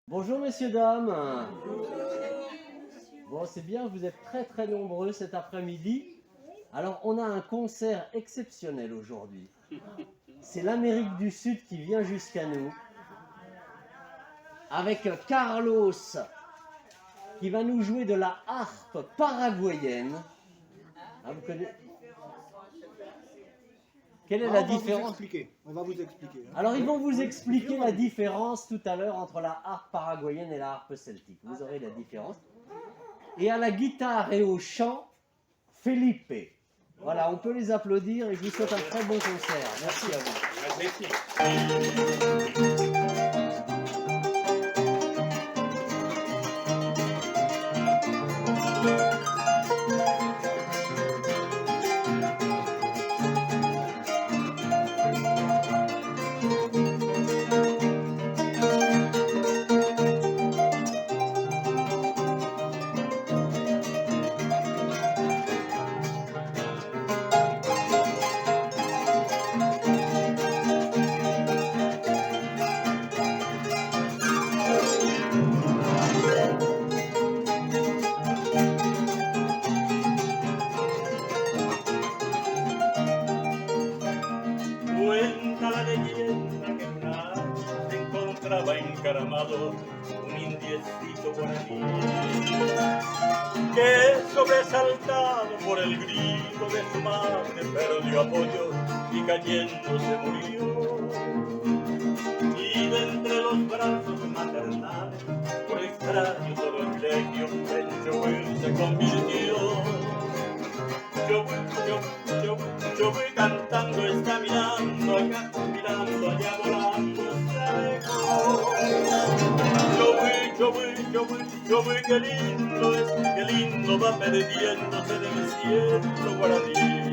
Bonjour messieurs, dames. Bon, c'est bien, vous êtes très nombreux cet après-midi. Alors, on a un concert exceptionnel aujourd'hui. C'est l'Amérique du Sud qui vient jusqu'à nous. Avec Carlos, qui va nous jouer de la harpe paraguayenne. Ah, vous connaissez? Quelle est la différence? On va vous expliquer. Alors, ils vont vous expliquer la différence tout à l'heure entre la harpe paraguayenne et la harpe celtique. Vous aurez la différence. Et à la guitare et au chant, Felipe. Voilà, on peut les applaudir et je vous souhaite un très bon concert. Merci à vous. Merci. Cuenta la leyenda que una vez se encontraba encaramado un indiecito guaraní que, sobresaltado por el grito de su madre, perdió apoyo y cayendo se murió. Y de entre los brazos maternales, por extraño sortilegio, en Chobuel se convirtió. Yo voy cantando, está mirando acá, mirando allá, volando, se alejó. Yo voy, qué lindo es, qué lindo va perdiéndose del cielo guaraní.